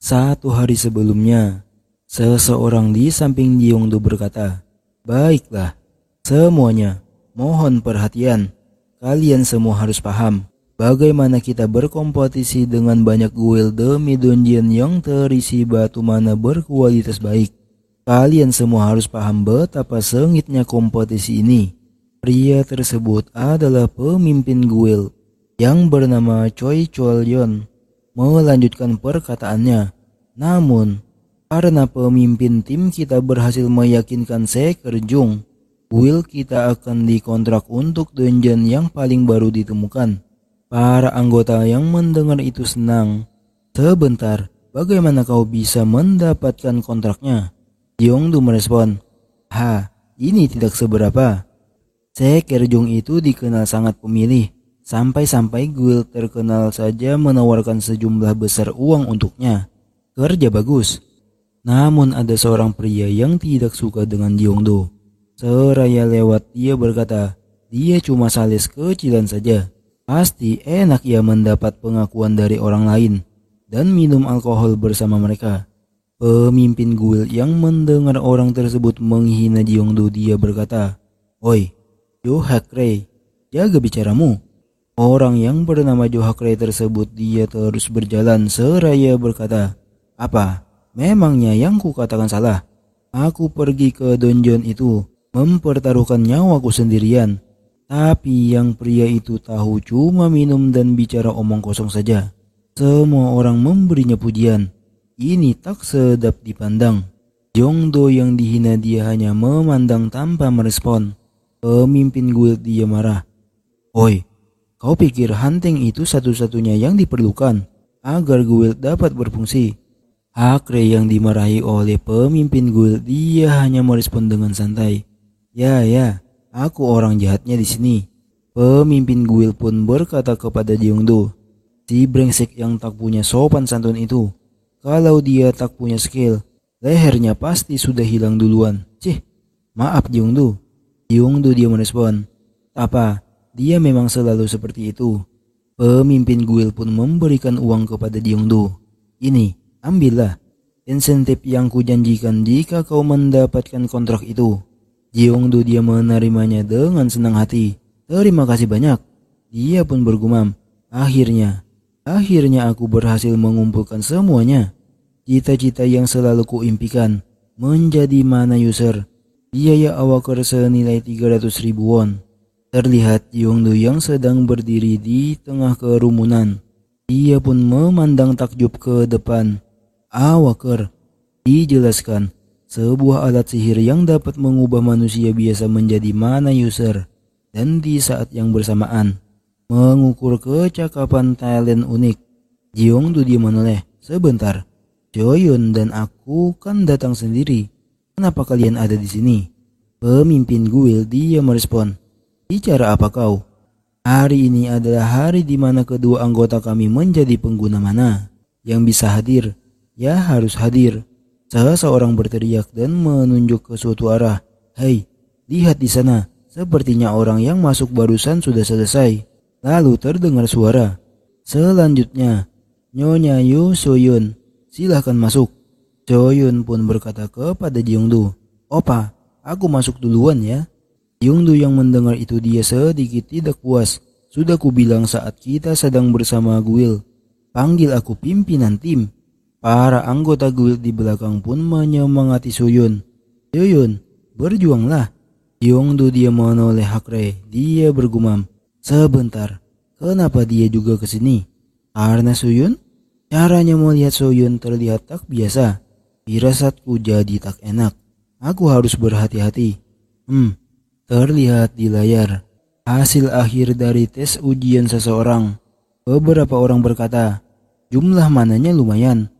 Satu hari sebelumnya, seseorang di samping Gyeongdo berkata, "Baiklah, semuanya, mohon perhatian. Kalian semua harus paham bagaimana kita berkompetisi dengan banyak guild demi dungeon yang terisi batu mana berkualitas baik. Kalian semua harus paham betapa sengitnya kompetisi ini." Pria tersebut adalah pemimpin guild yang bernama Choi Chol-yeon. Melanjutkan perkataannya, "Namun, karena pemimpin tim kita berhasil meyakinkan Seker Jung, guild kita akan dikontrak untuk dungeon yang paling baru ditemukan." Para anggota yang mendengar itu senang. "Sebentar, bagaimana kau bisa mendapatkan kontraknya?" Gyeongdo merespon, Ini tidak seberapa. Seker Jung itu dikenal sangat pemilih. Sampai-sampai guild terkenal saja menawarkan sejumlah besar uang untuknya. Kerja bagus." Namun ada seorang pria yang tidak suka dengan Gyeongdo. Seraya lewat dia berkata, dia cuma sales kecilan saja. Pasti enak ia mendapat pengakuan dari orang lain dan minum alkohol bersama mereka. Pemimpin guild yang mendengar orang tersebut menghina Gyeongdo, dia berkata, "Oi, Jo Hakrey, jaga bicaramu." Orang yang bernama Jo Hakrey tersebut dia terus berjalan seraya berkata, "Apa? Memangnya yang kukatakan salah? Aku pergi ke dungeon itu mempertaruhkan nyawaku sendirian." Tapi yang pria itu tahu cuma minum dan bicara omong kosong saja. Semua orang memberinya pujian. Ini tak sedap dipandang. Gyeongdo yang dihina dia hanya memandang tanpa merespon. Pemimpin guild dia marah. "Oi, kau pikir hunting itu satu-satunya yang diperlukan agar guild dapat berfungsi?" Hakrey yang dimarahi oleh pemimpin guild dia hanya merespon dengan santai. Ya, aku orang jahatnya di sini." Pemimpin guild pun berkata kepada Gyeongdo, "Si brengsek yang tak punya sopan santun itu, kalau dia tak punya skill, lehernya pasti sudah hilang duluan." Maaf Gyeongdo." Gyeongdo dia merespon, "Apa? Dia memang selalu seperti itu." Pemimpin guild pun memberikan uang kepada Gyeongdo. "Ini, ambillah insentif yang kujanjikan jika kau mendapatkan kontrak itu." Gyeongdo dia menerimanya dengan senang hati. "Terima kasih banyak." Dia pun bergumam, Akhirnya aku berhasil mengumpulkan semuanya. Cita-cita yang selalu kuimpikan, menjadi mana user. Biaya awal senilai 300.000 won." Terlihat Gyeongdo yang sedang berdiri di tengah kerumunan. Dia pun memandang takjub ke depan. Awaker, dijelaskan, sebuah alat sihir yang dapat mengubah manusia biasa menjadi mana user. Dan di saat yang bersamaan, mengukur kecakapan talent unik. Gyeongdo dia menoleh, "Sebentar, Joyun dan aku kan datang sendiri. Kenapa kalian ada di sini?" Pemimpin guild dia merespon, "Bicara apa kau? Hari ini adalah hari di mana kedua anggota kami menjadi pengguna mana. Yang bisa hadir, ya harus hadir." Seseorang berteriak dan menunjuk ke suatu arah. "Hei, lihat di sana. Sepertinya orang yang masuk barusan sudah selesai." Lalu terdengar suara, "Selanjutnya, Nyonya Yoo Soyun, silahkan masuk." Soyun pun berkata kepada Gyeongdo, "Opa, aku masuk duluan ya." Gyeongdo yang mendengar itu dia sedikit tidak puas. "Sudah kubilang saat kita sedang bersama guild, panggil aku pimpinan tim." Para anggota guild di belakang pun menyemangati Soyun. "Soyun, berjuanglah." Gyeongdo dia menoleh Hakrey. Dia bergumam, "Sebentar, kenapa dia juga ke sini? Karena Soyun?" Caranya melihat Soyun terlihat tak biasa. Firasatku jadi tak enak. Aku harus berhati-hati. Terlihat di layar hasil akhir dari tes ujian seseorang. Beberapa orang berkata, jumlah mananya lumayan.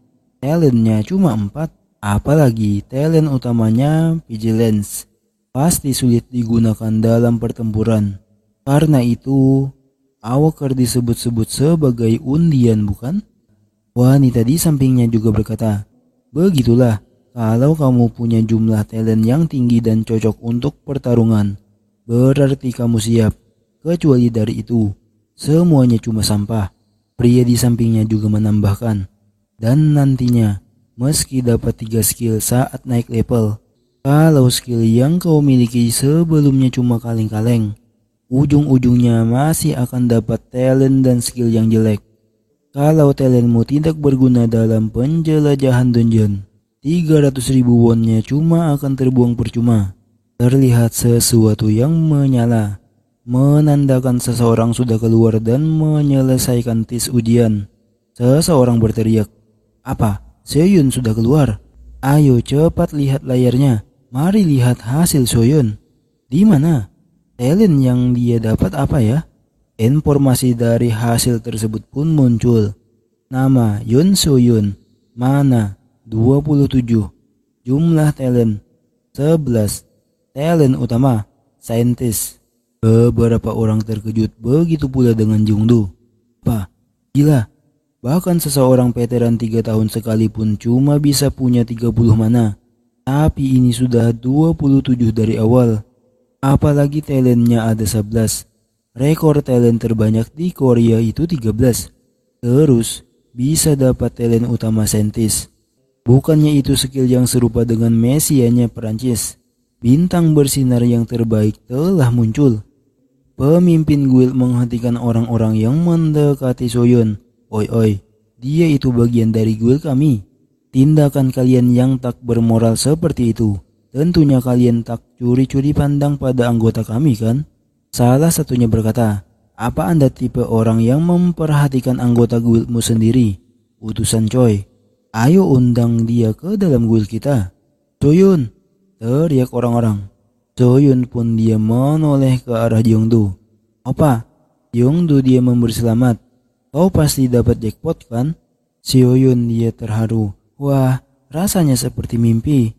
Talentnya cuma 4, apalagi talent utamanya vigilance. Pasti sulit digunakan dalam pertempuran. Karena itu, Awaker disebut-sebut sebagai undian, bukan? Wanita di sampingnya juga berkata, "Begitulah, kalau kamu punya jumlah talent yang tinggi dan cocok untuk pertarungan, berarti kamu siap. Kecuali dari itu, semuanya cuma sampah." Pria di sampingnya juga menambahkan, Dan nantinya, meski dapat 3 skill saat naik level, kalau skill yang kau miliki sebelumnya cuma kaleng-kaleng, ujung-ujungnya masih akan dapat talent dan skill yang jelek. Kalau talentmu tidak berguna dalam penjelajahan dungeon, 300.000 wonnya cuma akan terbuang percuma. Terlihat sesuatu yang menyala, menandakan seseorang sudah keluar dan menyelesaikan tes ujian. Seseorang berteriak, "Apa? Soyun sudah keluar? Ayo cepat lihat layarnya. Mari lihat hasil Soyun." Di mana? Talent yang dia dapat apa ya? Informasi dari hasil tersebut pun muncul. Nama Yoon Soyun, mana 27, jumlah talent 11, talent utama saintis. Beberapa orang terkejut, begitu pula dengan Jungdu. Apa? Gila, bahkan seseorang veteran 3 tahun sekalipun cuma bisa punya 30 mana. Tapi ini sudah 27 dari awal. Apalagi talentnya ada 11. Rekor talent terbanyak di Korea itu 13. Terus bisa dapat talent utama saintis. Bukannya itu skill yang serupa dengan mesianya Perancis. Bintang bersinar yang terbaik telah muncul. Pemimpin guild menghentikan orang-orang yang mendekati Soyun. Oi, dia itu bagian dari guild kami. Tindakan kalian yang tak bermoral seperti itu, tentunya kalian tak curi-curi pandang pada anggota kami kan? Salah satunya berkata, "Apa Anda tipe orang yang memperhatikan anggota guildmu sendiri? Utusan Choi, ayo undang dia ke dalam guild kita." "Soyun!" teriak orang-orang. Soyun pun dia menoleh ke arah Jongdu. "Opa, Jongdu dia memberi selamat. Kau pasti dapat jackpot kan?" Soyun dia terharu. "Wah, rasanya seperti mimpi."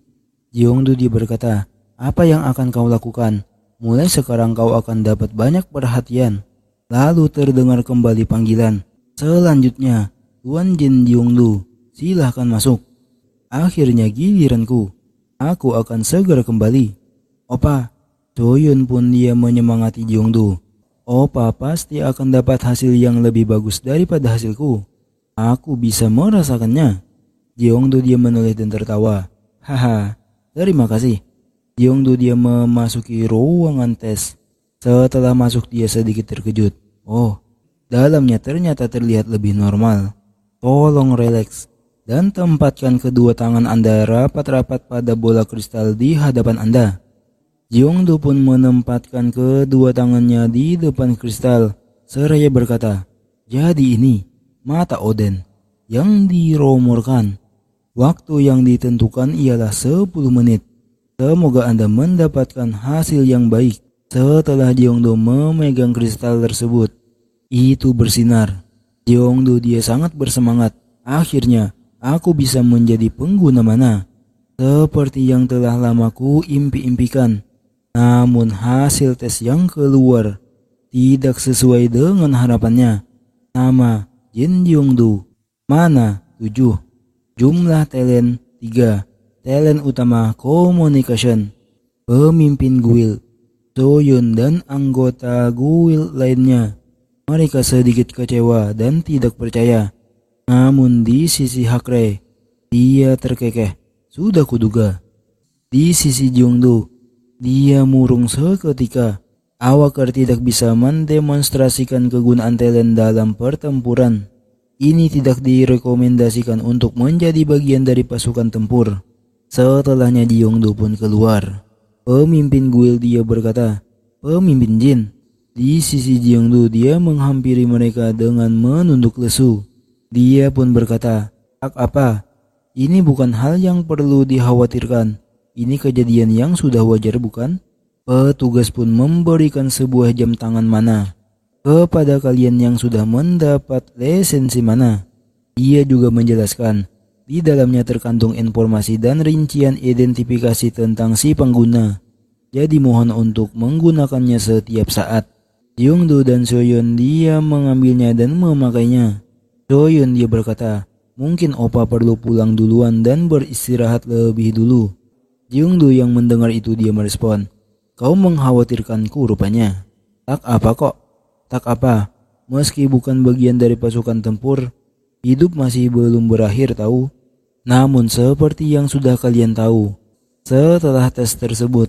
Jongdu dia berkata, "Apa yang akan kau lakukan? Mulai sekarang kau akan dapat banyak perhatian." Lalu terdengar kembali panggilan. "Selanjutnya, Tuan Jin Jongdu, silahkan masuk." "Akhirnya giliranku. Aku akan segera kembali." "Opa." Soyun pun dia menyemangati Jongdu. "Opa pasti akan dapat hasil yang lebih bagus daripada hasilku. Aku bisa merasakannya." Jongdu dia menoleh dan tertawa. "Haha, terima kasih." Jongdu dia memasuki ruangan tes. Setelah masuk dia sedikit terkejut. Oh, dalamnya ternyata terlihat lebih normal. Tolong relaks dan tempatkan kedua tangan Anda rapat-rapat pada bola kristal di hadapan Anda. Jongdu pun menempatkan kedua tangannya di depan kristal seraya berkata, "Jadi ini mata Oden yang diromorkan. Waktu yang ditentukan ialah 10 menit. Semoga Anda mendapatkan hasil yang baik." Setelah Jongdu memegang kristal tersebut, itu bersinar. Jongdu dia sangat bersemangat. "Akhirnya aku bisa menjadi pengguna mana, seperti yang telah lama ku impi-impikan." Namun hasil tes yang keluar tidak sesuai dengan harapannya. Nama Jin Jongdu, mana 7, jumlah talent 3, talent utama communication. Pemimpin guild Soyun dan anggota guild lainnya, mereka sedikit kecewa dan tidak percaya. Namun di sisi Hakre, dia terkekeh. Sudah kuduga. Di sisi Jongdu, dia murung seketika. Awakar tidak bisa mendemonstrasikan kegunaan talent dalam pertempuran. Ini tidak direkomendasikan untuk menjadi bagian dari pasukan tempur. Setelahnya Jongdu pun keluar. Pemimpin guild dia berkata, "Pemimpin Jin." Di sisi Jongdu dia menghampiri mereka dengan menunduk lesu. Dia pun berkata, "Tak apa, ini bukan hal yang perlu dikhawatirkan. Ini kejadian yang sudah wajar bukan?" Petugas pun memberikan sebuah jam tangan mana kepada kalian yang sudah mendapat lisensi mana. Ia juga menjelaskan, di dalamnya terkandung informasi dan rincian identifikasi tentang si pengguna. Jadi mohon untuk menggunakannya setiap saat. Jongdu dan Soyun dia mengambilnya dan memakainya. Soyun dia berkata, "Mungkin opa perlu pulang duluan dan beristirahat lebih dulu." Jongdu yang mendengar itu dia merespon, "Kau mengkhawatirkanku rupanya." "Tak apa kok, tak apa. Meski bukan bagian dari pasukan tempur, Hidup masih belum berakhir tahu. Namun seperti yang sudah kalian tahu, setelah tes tersebut,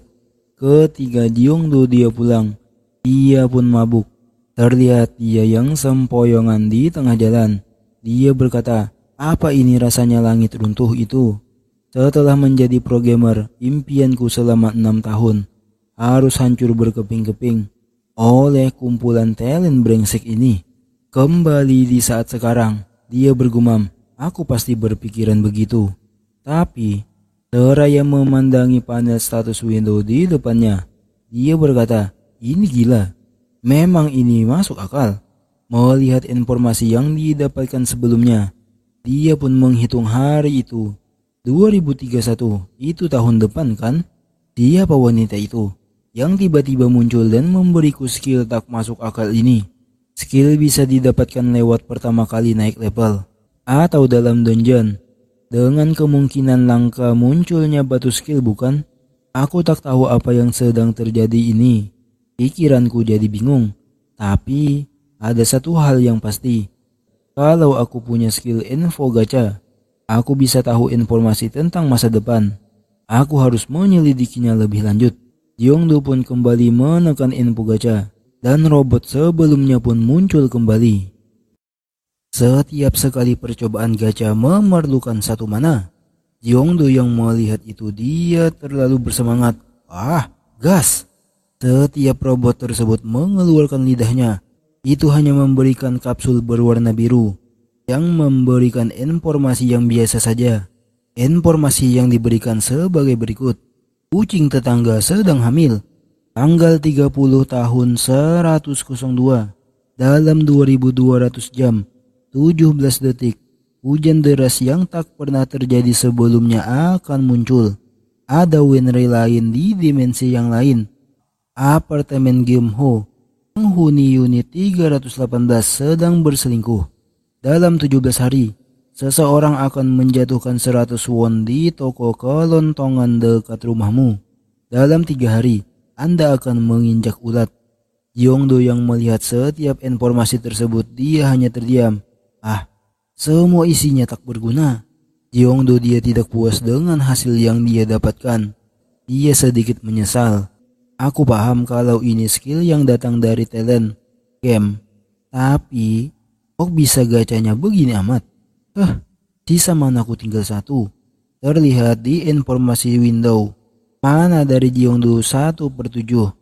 ketika Jeongdo dia pulang, dia pun mabuk. Terlihat dia yang sempoyongan di tengah jalan. Dia berkata, apa ini rasanya langit runtuh itu? Setelah menjadi programmer, impianku selama 6 tahun harus hancur berkeping-keping oleh kumpulan talent brengsek ini. Kembali di saat sekarang, dia bergumam, aku pasti berpikiran begitu. Tapi, seraya memandangi panel status window di depannya, dia berkata, ini gila. Memang ini masuk akal. Melihat informasi yang didapatkan sebelumnya, dia pun menghitung hari itu. 2031, itu tahun depan kan? Siapa wanita itu yang tiba-tiba muncul dan memberiku skill tak masuk akal ini? Skill bisa didapatkan lewat pertama kali naik level atau dalam dungeon. Dengan kemungkinan langka munculnya batu skill bukan? Aku tak tahu apa yang sedang terjadi ini. Pikiranku jadi bingung. Tapi ada satu hal yang pasti. Kalau aku punya skill info gacha, aku bisa tahu informasi tentang masa depan. Aku harus menyelidikinya lebih lanjut. Jeongdo pun kembali menekan info gacha. Dan robot sebelumnya pun muncul kembali. Setiap sekali percobaan gacha memerlukan satu mana. Jeongdo yang melihat itu dia terlalu bersemangat. Gas! Setiap robot tersebut mengeluarkan lidahnya. Itu hanya memberikan kapsul berwarna biru yang memberikan informasi yang biasa saja. Informasi yang diberikan sebagai berikut. Kucing tetangga sedang hamil. Tanggal 30 tahun 102. Dalam 2200 jam, 17 detik, hujan deras yang tak pernah terjadi sebelumnya akan muncul. Ada Wenrei lain di dimensi yang lain. Apartemen Gyeomho, penghuni unit 318 sedang berselingkuh. Dalam 17 hari, seseorang akan menjatuhkan 100 won di toko kelontongan dekat rumahmu. Dalam 3 hari, Anda akan menginjak ulat. Jeongdo yang melihat setiap informasi tersebut, dia hanya terdiam. Semua isinya tak berguna. Jeongdo dia tidak puas dengan hasil yang dia dapatkan. Dia sedikit menyesal. Aku paham kalau ini skill yang datang dari talent game. Tapi, kok bisa gacanya begini amat? Sisa manaku tinggal 1. Terlihat di informasi window. Mana dari Jeongdo 1/7.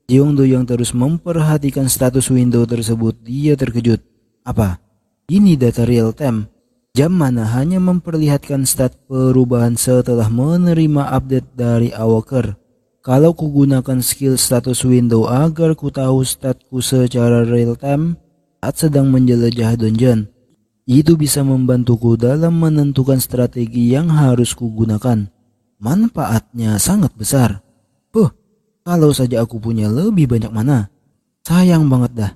Jeongdo yang terus memperhatikan status window tersebut, dia terkejut. Apa? Ini data real time. Jam mana hanya memperlihatkan stat perubahan setelah menerima update dari Awaker. Kalau kugunakan skill status window agar ku tahu statku secara real time saat sedang menjelajah dungeon, itu bisa membantuku dalam menentukan strategi yang harus kugunakan. Manfaatnya sangat besar. Kalau saja aku punya lebih banyak mana. Sayang banget dah.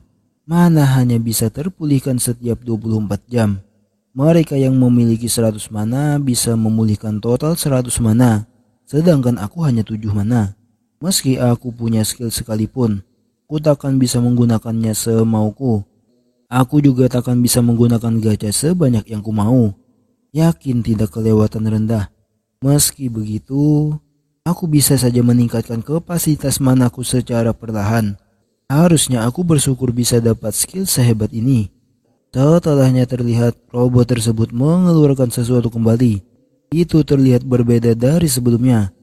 Mana hanya bisa terpulihkan setiap 24 jam. Mereka yang memiliki 100 mana bisa memulihkan total 100 mana. Sedangkan aku hanya 7 mana. Meski aku punya skill sekalipun, ku takkan bisa menggunakannya semauku. Aku juga takkan bisa menggunakan gacha sebanyak yang ku mau. Yakin tidak kelewatan rendah. Meski begitu, aku bisa saja meningkatkan kapasitas manaku secara perlahan. Harusnya aku bersyukur bisa dapat skill sehebat ini. Setelahnya terlihat robot tersebut mengeluarkan sesuatu kembali. Itu terlihat berbeda dari sebelumnya.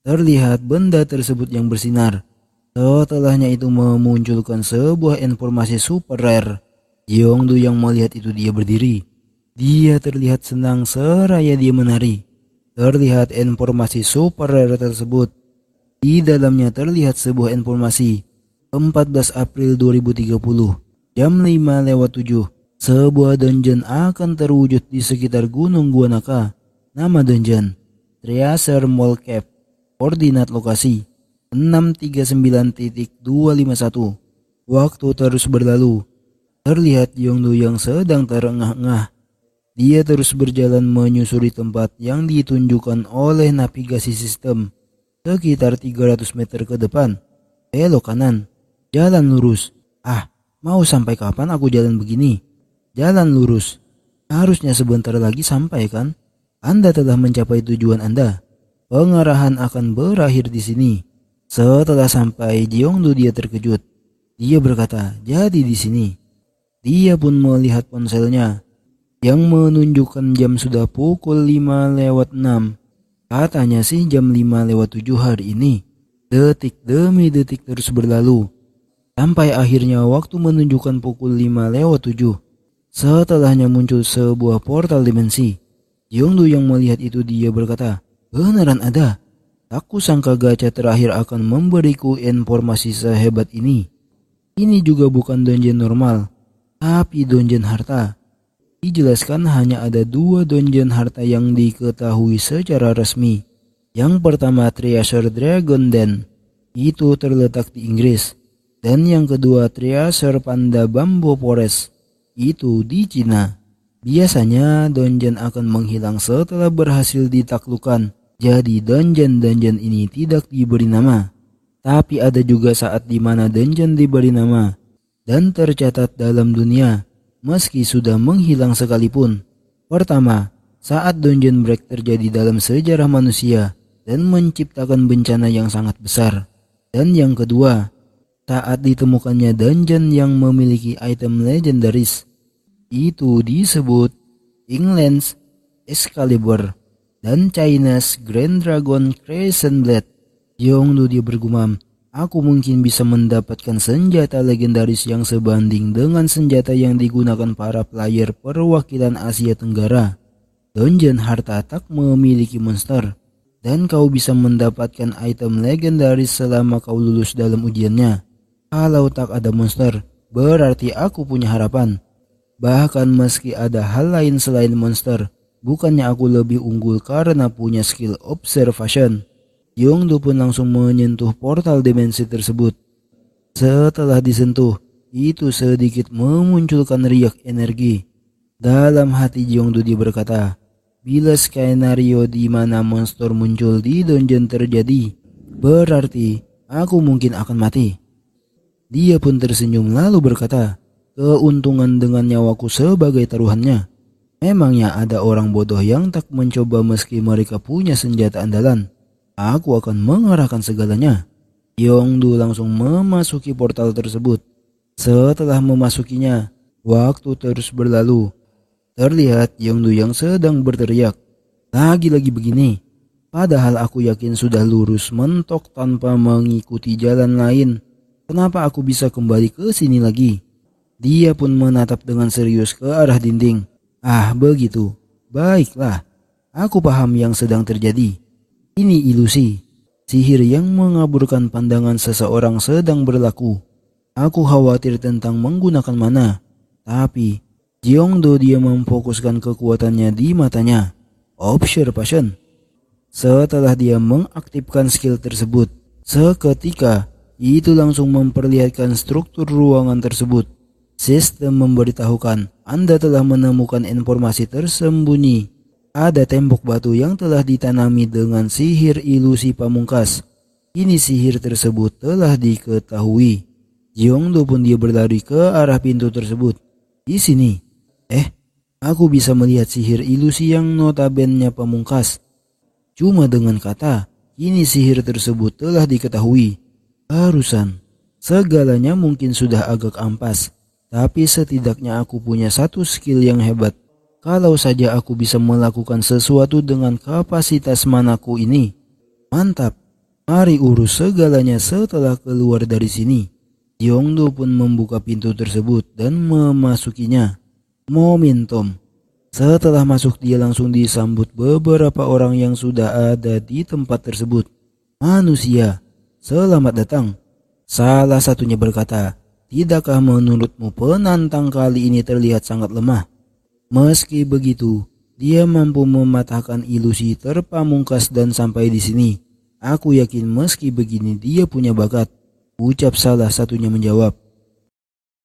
Terlihat benda tersebut yang bersinar. Setelahnya itu memunculkan sebuah informasi super rare. Jeongdo yang melihat itu dia berdiri. Dia terlihat senang seraya dia menari. Terlihat informasi super rare tersebut. Di dalamnya terlihat sebuah informasi. 14 April 2030, jam 5:07. Sebuah dungeon akan terwujud di sekitar Gunung Guanaka. Nama dungeon, Treasure Mall Cave. Koordinat lokasi 639.251. Waktu terus berlalu. Terlihat Jeongdo yang sedang terengah-engah. Dia terus berjalan menyusuri tempat yang ditunjukkan oleh navigasi sistem. Sekitar 300 meter ke depan. Belok kanan. Jalan lurus. Mau sampai kapan aku jalan begini? Jalan lurus. Harusnya sebentar lagi sampai kan? Anda telah mencapai tujuan Anda. Pengarahan akan berakhir di sini. Setelah sampai Jeongdo dia terkejut. Dia berkata, jadi di sini. Dia pun melihat ponselnya yang menunjukkan jam sudah pukul 5:06. Katanya sih jam 5:07 hari ini. Detik demi detik terus berlalu. Sampai akhirnya waktu menunjukkan pukul 5:07. Setelahnya muncul sebuah portal dimensi. Jeongdo yang melihat itu dia berkata, beneran ada. Tak kusangka gacha terakhir akan memberiku informasi sehebat ini. Ini juga bukan dungeon normal, tapi dungeon harta. Dijelaskan hanya ada 2 dungeon harta yang diketahui secara resmi. Yang pertama Treasure Dragon Den, itu terletak di Inggris. Dan yang kedua Treasure Panda Bamboo Forest, itu di Cina. Biasanya dungeon akan menghilang setelah berhasil ditaklukkan. Jadi dungeon-dungeon ini tidak diberi nama. Tapi ada juga saat di mana dungeon diberi nama dan tercatat dalam dunia meski sudah menghilang sekalipun. Pertama, saat dungeon break terjadi dalam sejarah manusia dan menciptakan bencana yang sangat besar. Dan yang kedua, saat ditemukannya dungeon yang memiliki item legendaris. Itu disebut England's Excalibur dan China's Grand Dragon Crescent Blade. Jeongdo dia bergumam, aku mungkin bisa mendapatkan senjata legendaris yang sebanding dengan senjata yang digunakan para player perwakilan Asia Tenggara. Dungeon harta tak memiliki monster, dan kau bisa mendapatkan item legendaris selama kau lulus dalam ujiannya. Kalau tak ada monster, berarti aku punya harapan. Bahkan meski ada hal lain selain monster, bukannya aku lebih unggul karena punya skill observation. Jeongdo pun langsung menyentuh portal dimensi tersebut. Setelah disentuh, itu sedikit memunculkan riak energi. Dalam hati Jeongdo dia berkata, bila skenario di mana monster muncul di dungeon terjadi, berarti aku mungkin akan mati. Dia pun tersenyum lalu berkata, keuntungan dengan nyawaku sebagai taruhannya. Memangnya ada orang bodoh yang tak mencoba meski mereka punya senjata andalan. Aku akan mengarahkan segalanya. Jeongdo langsung memasuki portal tersebut. Setelah memasukinya, waktu terus berlalu. Terlihat Jeongdo yang sedang berteriak, lagi-lagi begini. Padahal aku yakin sudah lurus mentok tanpa mengikuti jalan lain. Kenapa aku bisa kembali ke sini lagi? Dia pun menatap dengan serius ke arah dinding. Ah, begitu. Baiklah. Aku paham yang sedang terjadi. Ini ilusi. Sihir yang mengaburkan pandangan seseorang sedang berlaku. Aku khawatir tentang menggunakan mana. Tapi Jeongdo dia memfokuskan kekuatannya di matanya. Observation. Setelah dia mengaktifkan skill tersebut, seketika itu langsung memperlihatkan struktur ruangan tersebut. Sistem memberitahukan Anda telah menemukan informasi tersembunyi. Ada tembok batu yang telah ditanami dengan sihir ilusi pamungkas. Kini sihir tersebut telah diketahui. Jeongdo pun dia berlari ke arah pintu tersebut. Di sini, aku bisa melihat sihir ilusi yang notabene pamungkas. Cuma dengan kata, kini sihir tersebut telah diketahui. Barusan, segalanya mungkin sudah agak ampas. Tapi setidaknya aku punya satu skill yang hebat. Kalau saja aku bisa melakukan sesuatu dengan kapasitas manaku ini. Mantap. Mari urus segalanya setelah keluar dari sini. Jeongdo pun membuka pintu tersebut dan memasukinya. Momentum. Setelah masuk dia langsung disambut beberapa orang yang sudah ada di tempat tersebut. Manusia, selamat datang. Salah satunya berkata, tidakkah menurutmu penantang kali ini terlihat sangat lemah? Meski begitu, dia mampu mematahkan ilusi terpamungkas dan sampai di sini. Aku yakin meski begini dia punya bakat. Ucap salah satunya menjawab.